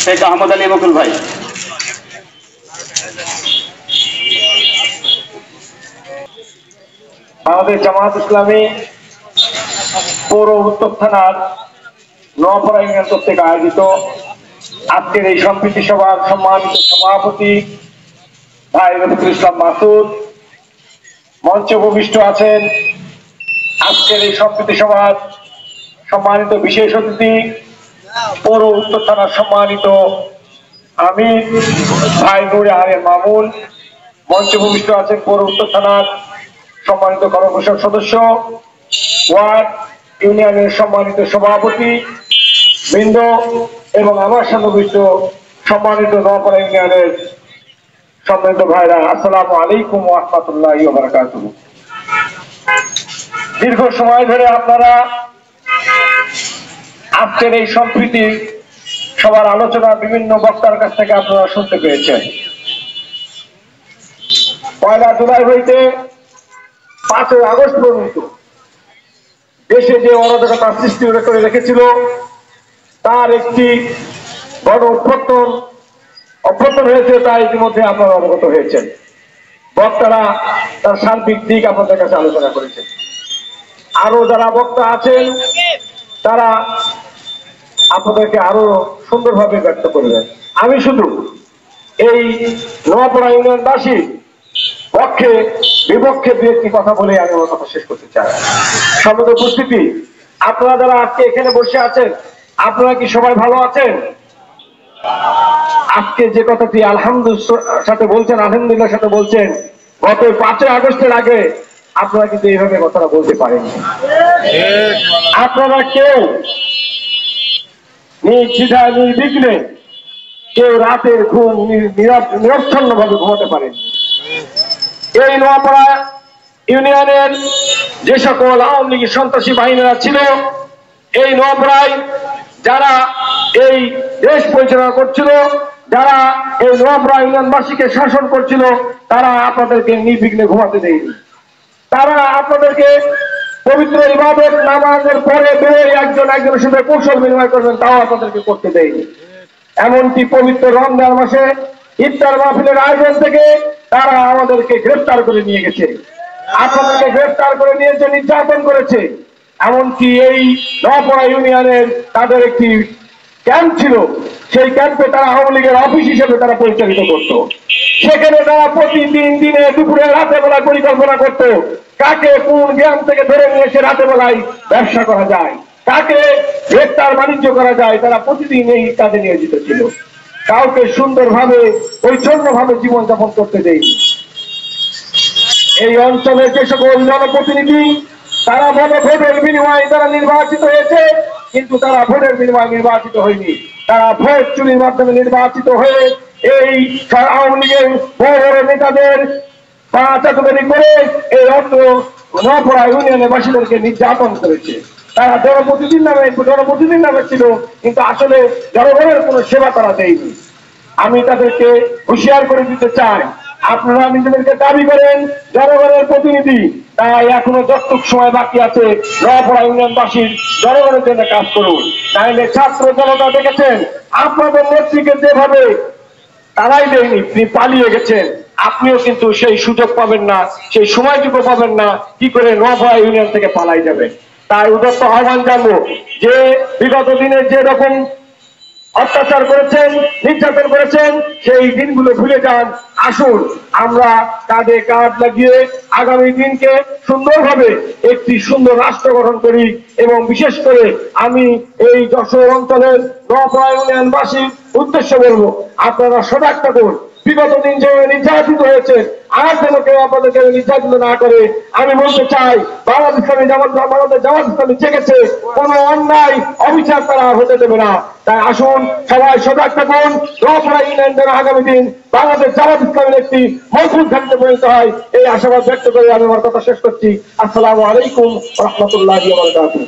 শেখ আহমদ আলী বকুল ভাই। আমাদের জামাত ইসলামী পৌর উত্তর থানার নোয়াপাড়া ইউনিয়ন কর্তৃক আয়োজিত আজকের এই সম্প্রীতি সভার সম্মানিত সভাপতি ভাই রফিকুল ইসলাম মাসুদ, মঞ্চে উপবিষ্ট আছেন আজকের এই সম্প্রীতি সভার সম্মানিত বিশেষ অতিথি পৌর উত্তর থানার সম্মানিত আমির ভাই নুরে আরের মামুন, মঞ্চে উপবিষ্ট আছেন পৌর উত্তর থানার সম্মানিত কর্মকর্তা সদস্য, ওয়ার্ড ইউনিয়নের সম্মানিত সভাপতি বৃন্দ এবং আমার সংশ্লিষ্ট সম্মানিত নোয়াপাড়া ইউনিয়নের সম্মানিত ভাইরা, আসসালামু আলাইকুম ওয়া রাহমাতুল্লাহি ওয়া বারাকাতুহু। দীর্ঘ সময় ধরে আপনারা আজকের এই সম্প্রীতি সবার আলোচনা বিভিন্ন বক্তার কাছ থেকে আপনারা শুনতে পেয়েছেন। 1 জুলাই হইতে 5 আগস্ট পর্যন্ত দেশে যে অরাজকতা সৃষ্টি করে রেখেছিল তার একটি বড় অভ্যর্থন হয়েছে, তা ইতিমধ্যে আপনারা অবগত হয়েছেন। বক্তারা তার সার্বিক দিক আপনাদের কাছে আলোচনা করেছেন। আরো যারা বক্তা আছেন তারা আপনাদেরকে আরো সুন্দরভাবে ব্যক্ত করবেন। আমি শুধু এই নোয়াপাড়া ইউনিয়নবাসী পক্ষে বিপক্ষে দু একটি কথা বলে আমি আমার কথা শেষ করতে চাই। সম্মানিত উপস্থিতি, আপনারা যারা আজকে এখানে বসে আছেন, আপনারা কি সবাই ভালো আছেন? আজকে যে কথাটি আলহামদুলিল্লাহ সাথে বলছেন, আলহামদুলিল্লাহ সাথে বলছেন, গত 5 আগস্টের আগে আপনারা কিন্তু এইভাবে কথাটা বলতে পারেননি। আপনারা কেউ নির্দ্বিধায় নির্বিঘ্নে কেউ রাতের ঘুম নিরবচ্ছন্ন ভাবে ঘুমাতে পারেন। এই নোয়াপাড়া ইউনিয়নের যে সকল আওয়ামী লীগের সন্ত্রাসী বাহিনীরা ছিল, এই নোয়াপাড়ায় যারা এই দেশ পরিচালনা করছিল, যারা এই নোয়াপাড়া ইউনিয়নবাসীকে শাসন করছিল, তারা আপনাদেরকে নির্বিঘ্নে ঘুমাতে দেয়নি। তারা আপনাদেরকে পবিত্র ইবাদত নামাজের পরে বেরোয় একজনের সাথে কৌশল বিনিময় করবেন, তাও আপনাদেরকে করতে দেয়নি। এমনকি পবিত্র রমজান মাসে ইফতার মাহফিলের আয়োজন থেকে তারা আমাদেরকে গ্রেফতার করে নিয়ে গেছে, আপনাদেরকে গ্রেফতার করে নিয়েছে, নির্যাতন করেছে। এমনকি এই নোয়াপাড়া ইউনিয়নের তাদের একটি ক্যাম্প ছিল, সেই ক্যাম্পে তারা আওয়ামী লীগের অফিস হিসেবে তারা পরিচালিত করত। সেখানে তারা প্রতিদিন দিনে দুপুরে রাতে বেলা পরিকল্পনা করত কাকে কোন গ্রাম থেকে ধরে নিয়ে এসে রাতে বেলায় ব্যবসা করা যায়, কাকে গ্রেফতার বাণিজ্য করা যায়। তারা প্রতিদিন এই কাজে নিয়োজিত ছিল, কাউকে সুন্দরভাবে পরিচ্ছন্নভাবে জীবনযাপন করতে দেয়নি। এই অঞ্চলের যে সকল জনপ্রতিনিধি তারা বলে ভোটের বিনিময়ে তারা নির্বাচিত হয়েছে, কিন্তু তারা ভোটের বিনিময়ে নির্বাচিত হয়নি। তারা ভোট চুরির মাধ্যমে নির্বাচিত হয়ে এই আওয়ামী লীগের বড় বড় নেতাদের চাকরি করে এই অর্থ নোয়াপাড়া ইউনিয়নের বাসীদেরকে নির্যাতন করেছে। তারা জনপ্রতিনিধির নামে ছিল, কিন্তু আসলে জনগণের কোনো সেবা তারা দেয়নি। আমি তাদেরকে হুঁশিয়ার করে দিতে চাই, আপনারা নিজেদেরকে দাবি করেন জনগণের প্রতিনিধি, তাই এখনো যতটুকু সময় বাকি আছে নোয়াপাড়া ইউনিয়নবাসীর জনগণের জন্য কাজ করুন। তাহলে ছাত্র জনতা দেখেছেন আপনাদের নেত্রীকে যেভাবে তারাই দেয়নি, তিনি পালিয়ে গেছেন, আপনিও কিন্তু সেই সুযোগ পাবেন না, সেই সময়টুকু পাবেন না, কি করে নোয়াপাড়া ইউনিয়ন থেকে পালাই যাবেন। তাই উদ্যত আহ্বান জানবো যে বিগত দিনে যে রকম অত্যাচার করেছেন, নির্যাতন করেছেন, সেই দিনগুলো ভুলে যান। আসুন আমরা কাঁধে কাঁধ লাগিয়ে আগামী দিনকে সুন্দরভাবে একটি সুন্দর রাষ্ট্র গঠন করি। এবং বিশেষ করে আমি এই যশোর অঞ্চলের নোয়াপাড়া ইউনিয়নবাসীর উদ্দেশ্য বলবো, আপনারা সজাগ থাকুন। বিগত দিন যে নির্যাতিত হয়েছে, আর যেন কেউ আপনাদেরকে নির্যাতিত না করে। আমি বলতে চাই বাংলাদেশ জামাত ইসলামী জেগেছে, কোনো অন্যায় অবিচার তারা হতে দেবে না। তাই আসুন সবাই সজাগ থাকুন, নোয়াপাড়া ইউনিয়ন যেন আগামী দিন বাংলাদেশ জামাত ইসলামের একটি মজবুত ঘাটিতে পরিণত হয়, এই আশাবাদ ব্যক্ত করে আমি আমার কথা শেষ করছি। আসসালামু আলাইকুম ওয়া রাহমাতুল্লাহি ওয়া বারাকাতুহু।